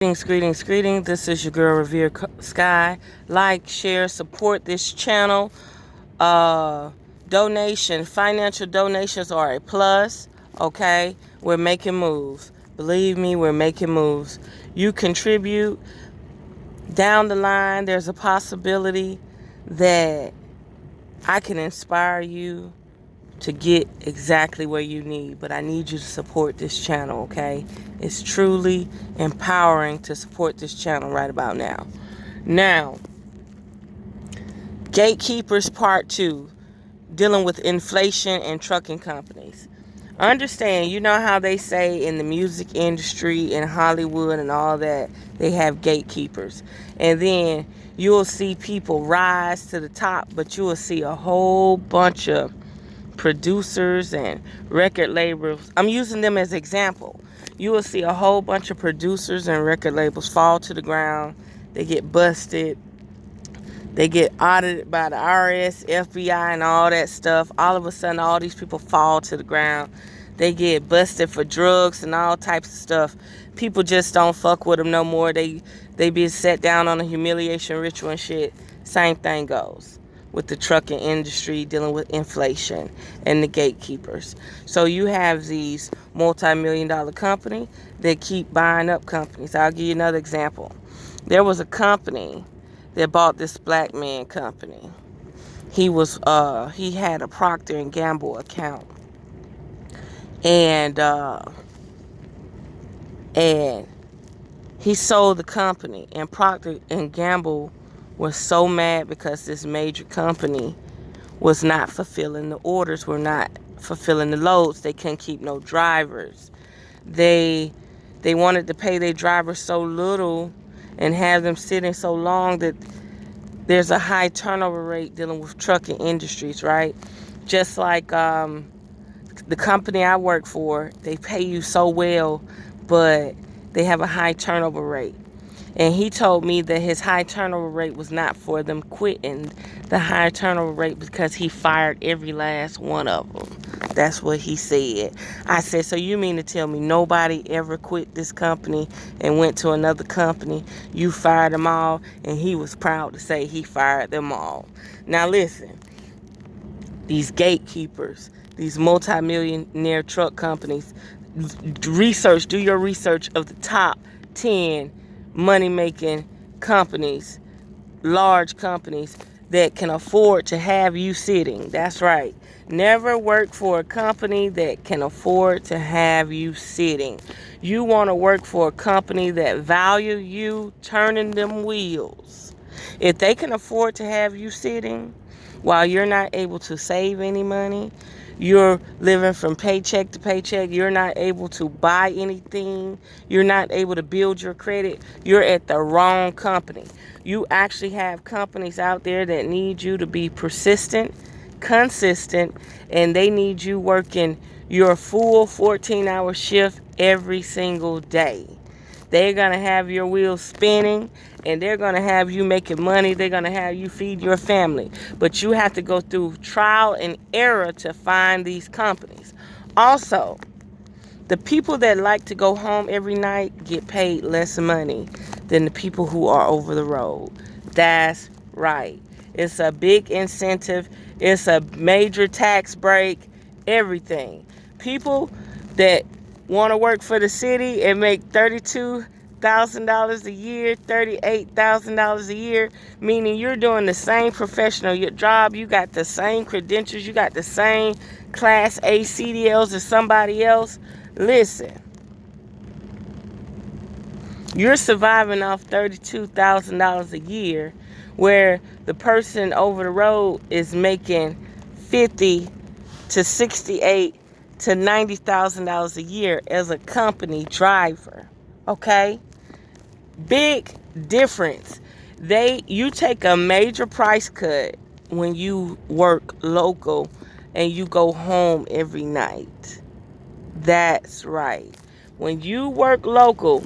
Greetings, greetings, greetings. This is your girl RevereSkye. Like, share, support this channel. Uh, financial donations are a plus. Okay, we're making moves. Believe me, we're making moves. You contribute down the line. There's a possibility that I can inspire you to get exactly where you need, but I need you to support this channel, okay? It's truly empowering to support this channel right about now. Now, Gatekeepers Part 2, dealing with inflation and trucking companies. Understand, you know how they say in the music industry, in Hollywood and all that, they have gatekeepers. And then you'll see people rise to the top, but you will see a whole bunch of producers and record labels. I'm using them as example. You will see a whole bunch of producers and record labels fall to the ground. They get busted. They get audited by the IRS, FBI, and all that stuff. All of a sudden, all these people fall to the ground. They get busted for drugs and all types of stuff. People just don't fuck with them no more. They be set down on a humiliation ritual and shit. Same thing goes with the trucking industry dealing with inflation and the gatekeepers. So you have these multi-million-dollar company that keep buying up companies. I'll give you another example. There was a company that bought this black man company. He had a Procter and Gamble account, and and he sold the company, and Procter and Gamble was so mad because this major company was not fulfilling the orders, were not fulfilling the loads. They couldn't keep no drivers. They wanted to pay their drivers so little and have them sitting so long that there's a high turnover rate dealing with trucking industries, right? Just like the company I work for, they pay you so well, but they have a high turnover rate. And he told me that his high turnover rate was not for them quitting. The high turnover rate because he fired every last one of them. That's what he said. I said, so you mean to tell me nobody ever quit this company and went to another company? You fired them all? And he was proud to say he fired them all. Now listen, these gatekeepers, these multi-millionaire truck companies, do your research of the top 10 money-making companies, large companies that can afford to have you sitting. That's right. Never work for a company that can afford to have you sitting. You want to work for a company that value you turning them wheels. If they can afford to have you sitting while you're not able to save any money, you're living from paycheck to paycheck, you're not able to buy anything, you're not able to build your credit, you're at the wrong company. You actually have companies out there that need you to be persistent, consistent, and they need you working your full 14-hour shift every single day. They're going to have your wheels spinning, and they're going to have you making money. They're going to have you feed your family. But you have to go through trial and error to find these companies. Also, the people that like to go home every night get paid less money than the people who are over the road. That's right. It's a big incentive. It's a major tax break. Everything. People that want to work for the city and make $32,000 a year, $38,000 a year, meaning you're doing the same professional job, you got the same credentials, you got the same Class A CDLs as somebody else. Listen, you're surviving off $32,000 a year, where the person over the road is making 50 to 68 to $90,000 a year as a company driver. Okay? Big difference. You take a major price cut when you work local and you go home every night. That's right. When you work local,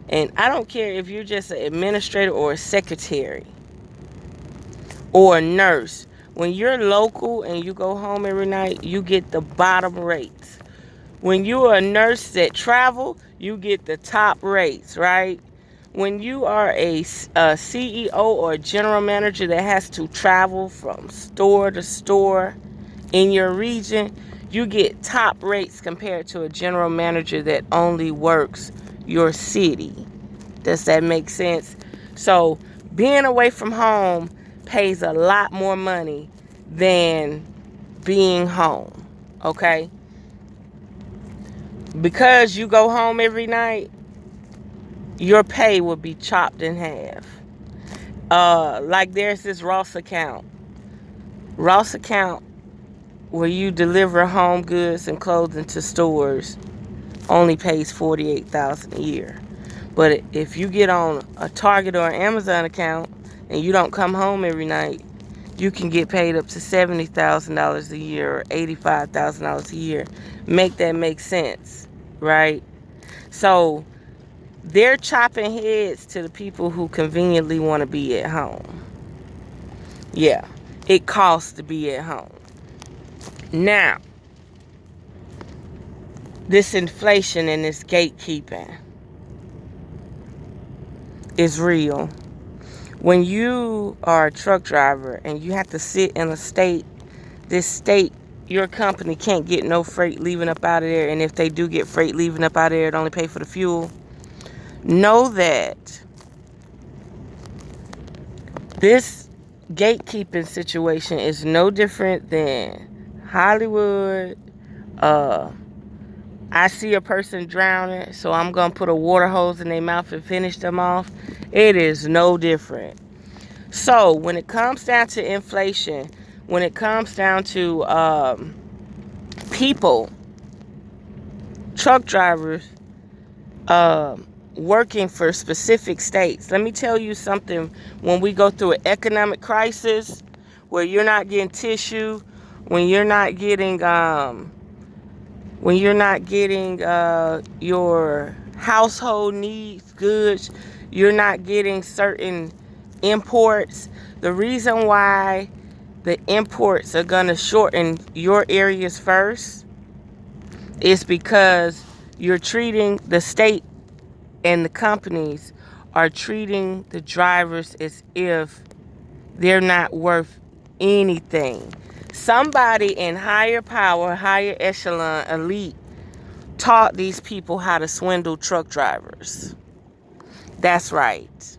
and I don't care if you're just an administrator or a secretary or a nurse, when you're local and you go home every night, you get the bottom rates. When you're a nurse that travel, you get the top rates, right? When you are a CEO or a general manager that has to travel from store to store in your region, you get top rates compared to a general manager that only works your city. Does that make sense? So being away from home pays a lot more money than being home, okay? Because you go home every night, your pay will be chopped in half. Like there's this Ross account. Ross account where you deliver home goods and clothing to stores only pays $48,000 a year. But if you get on a Target or an Amazon account and you don't come home every night, you can get paid up to $70,000 a year or $85,000 a year. Make that make sense, right? So they're chopping heads to the people who conveniently want to be at home. Yeah, it costs to be at home. Now, this inflation and this gatekeeping is real. When you are a truck driver and you have to sit in a state, this state, your company can't get no freight leaving up out of there, and if they do get freight leaving up out of there, it only pay for the fuel. Know that this gatekeeping situation is no different than Hollywood. I see a person drowning, so I'm going to put a water hose in their mouth and finish them off. It is no different. So when it comes down to inflation, when it comes down to people, truck drivers, working for specific states. Let me tell you something. When we go through an economic crisis where you're not getting tissue, when you're not getting your household needs goods, you're not getting certain imports. The reason why the imports are going to shorten your areas first is because you're treating the state and the companies are treating the drivers as if they're not worth anything. Somebody in higher power, higher echelon, elite taught these people how to swindle truck drivers. That's right.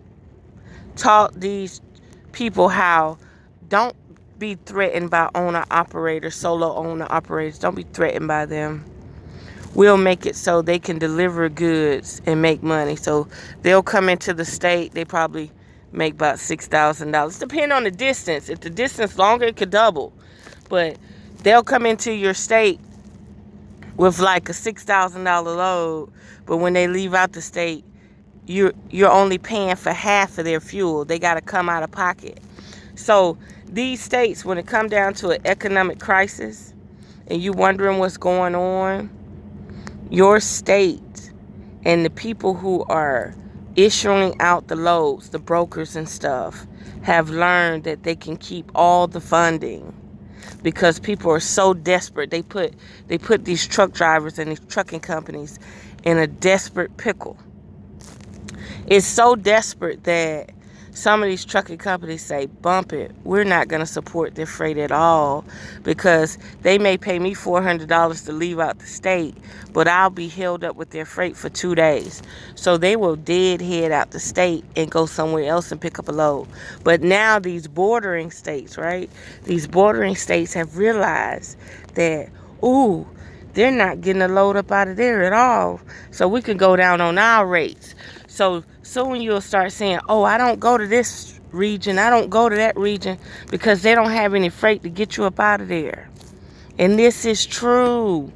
Taught these people how don't be threatened by owner-operators, solo owner-operators. Don't be threatened by them. We'll make it so they can deliver goods and make money. So they'll come into the state. They probably make about $6,000. Depending on the distance. If the distance longer, it could double. But they'll come into your state with like a $6,000 load. But when they leave out the state, you're only paying for half of their fuel. They got to come out of pocket. So these states, when it come down to an economic crisis and you wondering what's going on, your state and the people who are issuing out the loads, the brokers and stuff, have learned that they can keep all the funding because people are so desperate. They put these truck drivers and these trucking companies in a desperate pickle. It's so desperate that some of these trucking companies say, bump it. We're not going to support their freight at all because they may pay me $400 to leave out the state, but I'll be held up with their freight for 2 days. So they will deadhead out the state and go somewhere else and pick up a load. But now these bordering states, right? These bordering states have realized that, ooh, they're not getting a load up out of there at all. So we can go down on our rates. So soon you'll start saying, oh, I don't go to this region. I don't go to that region because they don't have any freight to get you up out of there. And this is true.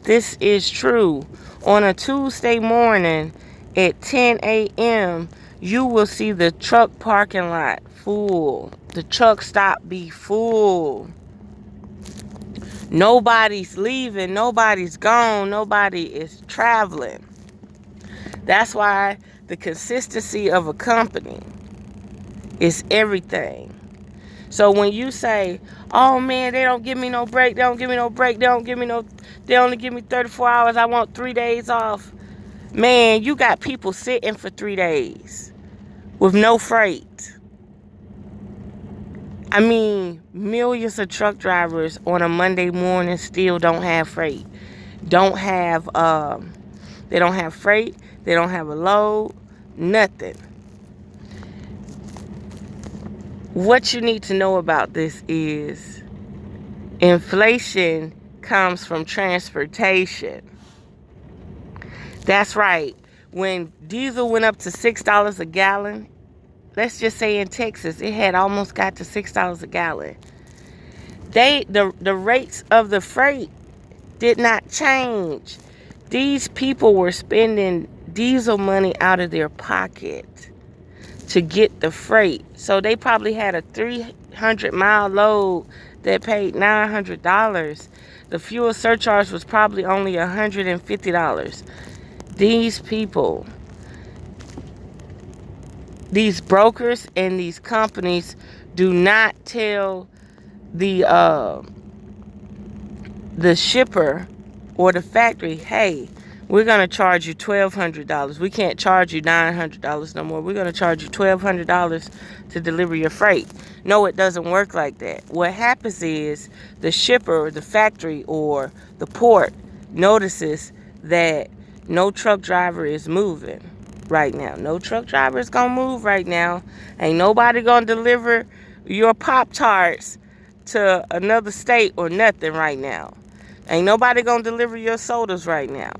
This is true. On a Tuesday morning at 10 a.m., you will see the truck parking lot full. The truck stop be full. Nobody's leaving. Nobody's gone. Nobody is traveling. That's why the consistency of a company is everything. So when you say, oh man, they don't give me no break, they only give me 34 hours, I want 3 days off. Man, you got people sitting for 3 days with no freight. I mean, millions of truck drivers on a Monday morning still don't have freight. They don't have freight, they don't have a load, nothing. What you need to know about this is inflation comes from transportation. That's right. When diesel went up to $6 a gallon, let's just say in Texas, it had almost got to $6 a gallon. The rates of the freight did not change. These people were spending diesel money out of their pocket to get the freight. So they probably had a 300-mile load that paid $900. The fuel surcharge was probably only $150. These people, these brokers and these companies do not tell the shipper or the factory, hey, we're going to charge you $1,200. We can't charge you $900 no more. We're going to charge you $1,200 to deliver your freight. No, it doesn't work like that. What happens is the shipper or the factory or the port notices that no truck driver is moving right now. No truck driver is going to move right now. Ain't nobody going to deliver your Pop-Tarts to another state or nothing right now. Ain't nobody going to deliver your sodas right now.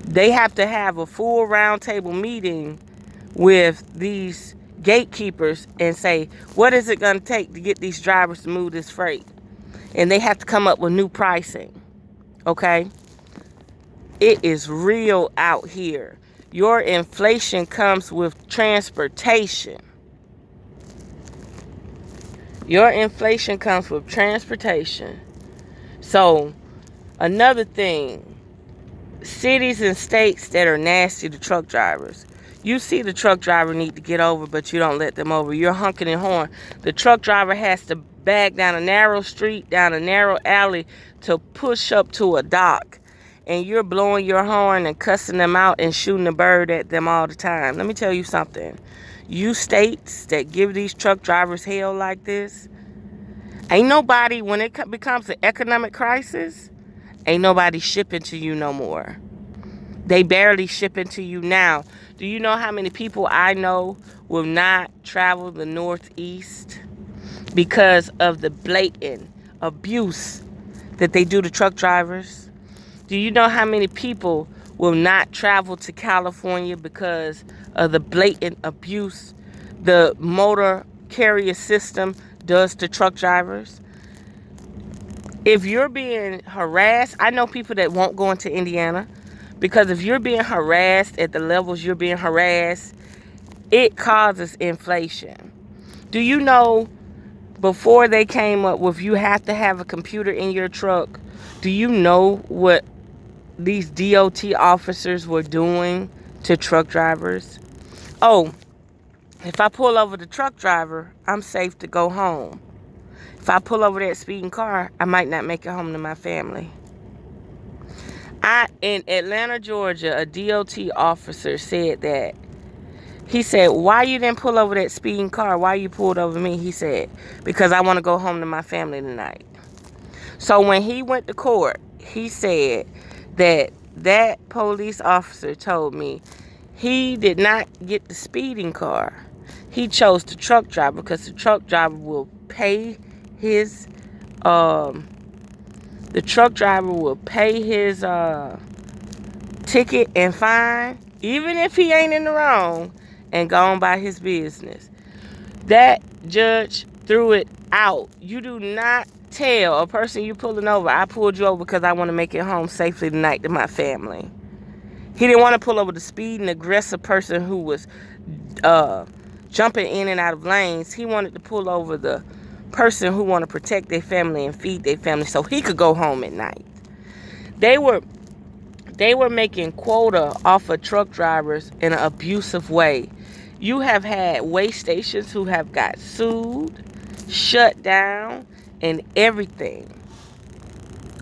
They have to have a full roundtable meeting with these gatekeepers and say, what is it going to take to get these drivers to move this freight? And they have to come up with new pricing. Okay? It is real out here. Your inflation comes with transportation. Your inflation comes with transportation. So, another thing, cities and states that are nasty to truck drivers. You see the truck driver need to get over, but you don't let them over. You're honking and horn. The truck driver has to bag down a narrow street, down a narrow alley to push up to a dock. And you're blowing your horn and cussing them out and shooting a bird at them all the time. Let me tell you something. You states that give these truck drivers hell like this, ain't nobody, when it becomes an economic crisis, ain't nobody shipping to you no more. They barely shipping to you now. Do you know how many people I know will not travel the Northeast because of the blatant abuse that they do to truck drivers? Do you know how many people will not travel to California because of the blatant abuse the motor carrier system does to truck drivers? If you're being harassed, I know people that won't go into Indiana because if you're being harassed at the levels you're being harassed, it causes inflation. Do you know before they came up with you have to have a computer in your truck, do you know what these DOT officers were doing to truck drivers? Oh, if I pull over the truck driver, I'm safe to go home. If I pull over that speeding car, I might not make it home to my family. In Atlanta, Georgia, a DOT officer said that. He said, why you didn't pull over that speeding car? Why you pulled over me? He said, because I want to go home to my family tonight. So when he went to court, he said that police officer told me he did not get the speeding car. He chose the truck driver because the truck driver will pay his ticket and fine, even if he ain't in the wrong, and go on by his business. That judge threw it out. You do not tell a person you pulling over, I pulled you over because I want to make it home safely tonight to my family. He didn't want to pull over the speeding, aggressive person who was jumping in and out of lanes. He wanted to pull over the person who wanted to protect their family and feed their family so he could go home at night. They were making quota off of truck drivers in an abusive way. You have had way stations who have got sued, shut down, and everything.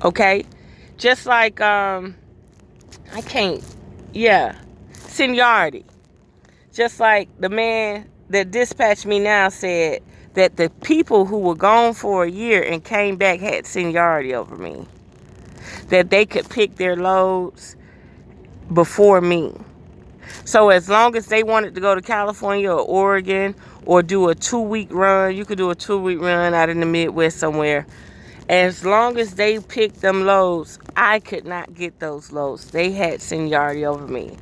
Okay? Just like, seniority. Just like the man that dispatched me now said that the people who were gone for a year and came back had seniority over me. That they could pick their loads before me. So as long as they wanted to go to California or Oregon or do a 2-week run, you could do a 2-week run out in the Midwest somewhere. As long as they picked them loads, I could not get those loads. They had seniority over me.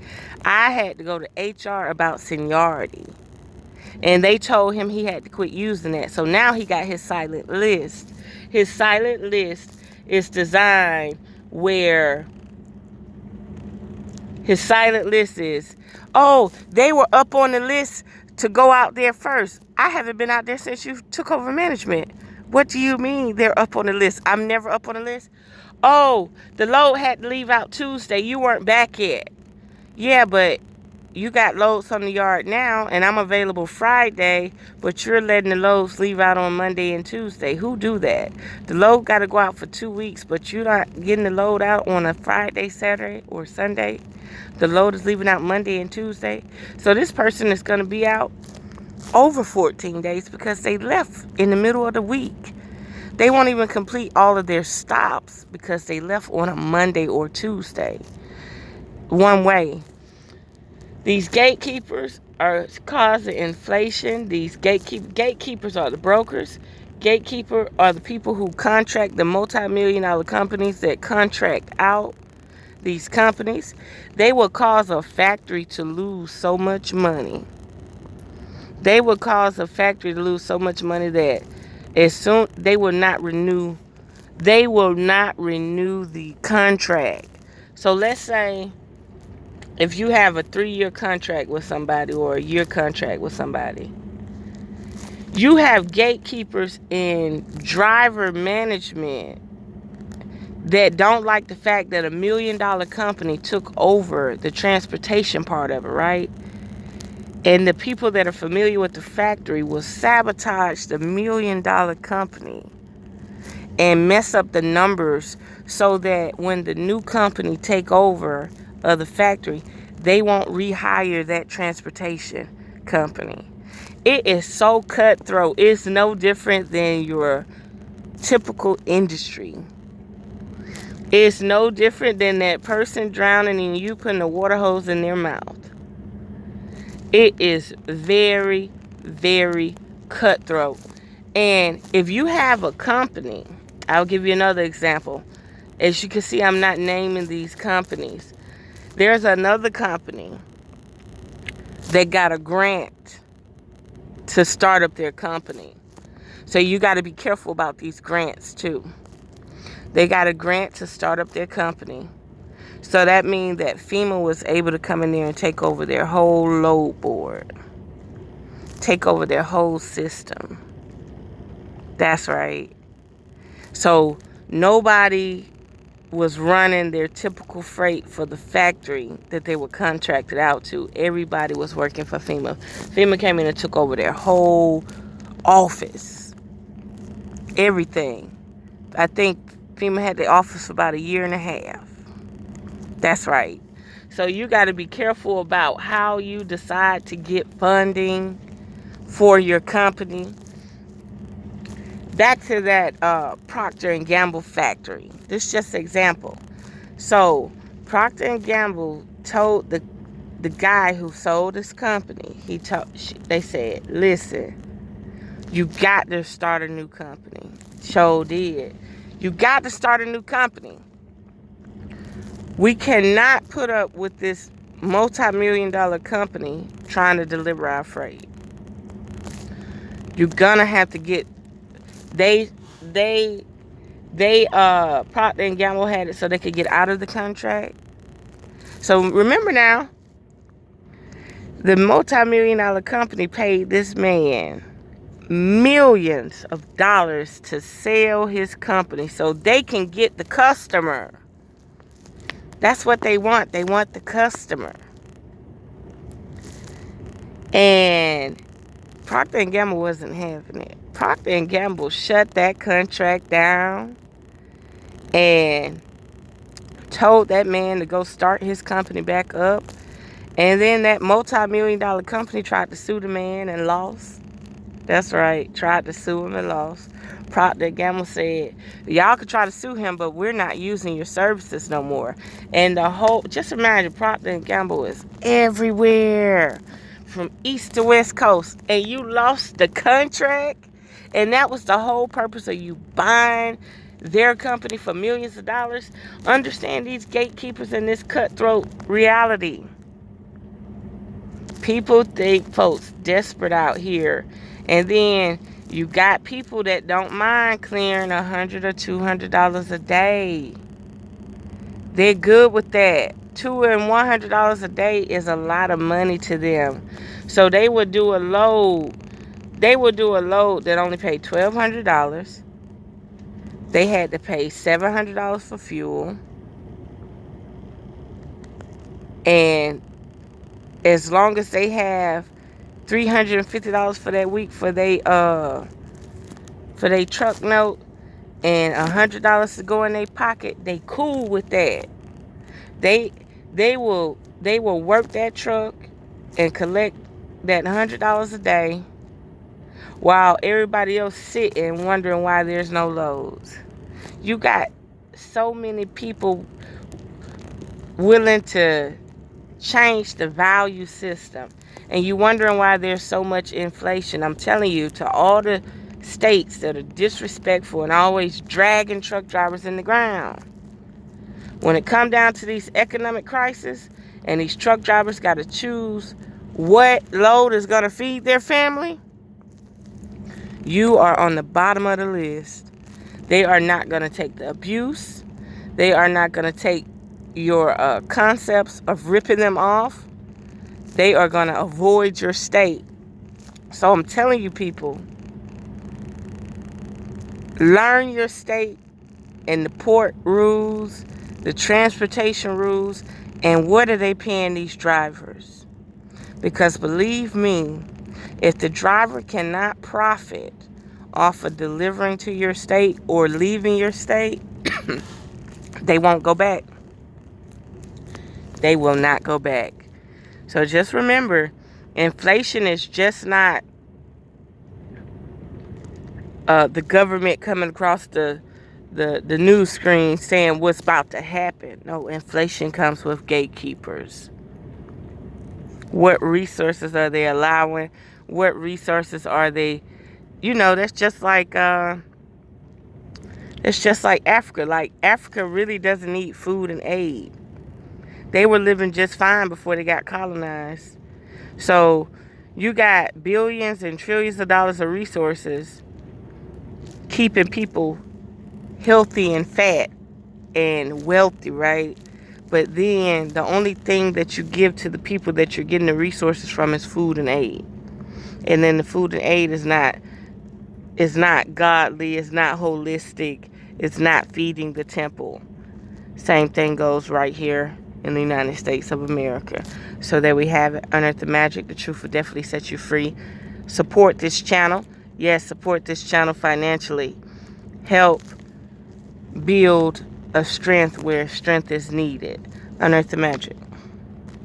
I had to go to HR about seniority. And they told him he had to quit using that. So now he got his silent list. His silent list is designed where his silent list is, oh, they were up on the list to go out there first. I haven't been out there since you took over management. What do you mean they're up on the list? I'm never up on the list. Oh, the load had to leave out Tuesday. You weren't back yet. Yeah, but you got loads on the yard now, and I'm available Friday, but you're letting the loads leave out on Monday and Tuesday. Who do that? The load got to go out for 2 weeks, but you're not getting the load out on a Friday, Saturday, or Sunday. The load is leaving out Monday and Tuesday. So this person is going to be out over 14 days because they left in the middle of the week. They won't even complete all of their stops because they left on a Monday or Tuesday. One way. These gatekeepers are causing inflation. These gatekeepers are the brokers. Gatekeeper are the people who contract the multi-million-dollar companies that contract out these companies. They will cause a factory to lose so much money. They will cause a factory to lose so much money that as soon they will not renew the contract. So let's say if you have a 3-year contract with somebody or a year contract with somebody, you have gatekeepers in driver management that don't like the fact that $1 million company took over the transportation part of it, right? And the people that are familiar with the factory will sabotage the $1 million company and mess up the numbers so that when the new company take over of the factory, they won't rehire that transportation company. It is so cutthroat. It's no different than your typical industry. It's no different than that person drowning and you putting a water hose in their mouth. It is very, very cutthroat. And if you have a company, I'll give you another example. As you can see, I'm not naming these companies. There's another company that got a grant to start up their company. So you got to be careful about these grants too. They got a grant to start up their company. So that means that FEMA was able to come in there and take over their whole load board. Take over their whole system. That's right. So nobody was running their typical freight for the factory that they were contracted out to. Everybody was working for FEMA. FEMA came in and took over their whole office. Everything. I think FEMA had the office for about 1.5 years. That's right. So you got to be careful about how you decide to get funding for your company. Back to that Procter & Gamble factory. This is just an example. So Procter & Gamble told the guy who sold this company, they said, listen, you got to start a new company. So did. You got to start a new company. We cannot put up with this multi-million-dollar company trying to deliver our freight. You're gonna have to get. They Procter & Gamble had it so they could get out of the contract. So remember now, the multi-million-dollar company paid this man millions of dollars to sell his company so they can get the customer. That's what they want. They want the customer. And Procter & Gamble wasn't having it. Procter & Gamble shut that contract down and told that man to go start his company back up. And then that multi-million-dollar company tried to sue the man and lost. That's right, tried to sue him and lost. Procter & Gamble said, y'all could try to sue him, but we're not using your services no more. And the whole, just imagine, Procter & Gamble is everywhere, from east to west coast, and you lost the contract, and that was the whole purpose of you buying their company for millions of dollars. Understand these gatekeepers in this cutthroat reality. People think folks desperate out here, and then you got people that don't mind clearing $100 or $200 a day. They're good with that. $200 and $100 a day is a lot of money to them. So they would do a load. They would do a load that only paid $1,200. They had to pay $700 for fuel. And as long as they have $350 for that week for they truck note and $100 to go in their pocket, they cool with that. They will work that truck and collect that $100 a day while everybody else sitting wondering why there's no loads. You got so many people willing to change the value system, and you wondering why there's so much inflation. I'm telling you, to all the states that are disrespectful and always dragging truck drivers in the ground, when it come down to these economic crises and these truck drivers got to choose what load is going to feed their family, you are on the bottom of the list. They are not going to take the abuse. They are not going to take your concepts of ripping them off. They are going to avoid your state. So I'm telling you, people, learn your state and the port rules, the transportation rules, and what are they paying these drivers? Because believe me, if the driver cannot profit off of delivering to your state or leaving your state, they won't go back. They will not go back. So just remember, inflation is just not the government coming across the news screen saying what's about to happen. No, inflation comes with gatekeepers. What resources are they allowing? What resources are they? You know, that's just like Africa. Like, Africa really doesn't need food and aid. They were living just fine before they got colonized. So you got billions and trillions of dollars of resources keeping people healthy and fat and wealthy, right? But then the only thing that you give to the people that you're getting the resources from is food and aid. And then the food and aid is not godly, it's not holistic, it's not feeding the temple. Same thing goes right here in the United States of America. So there we have it. Unearth the magic. The truth will definitely set you free. Support this channel. Yes, support this channel financially. Help build a strength where strength is needed. Unearth the magic.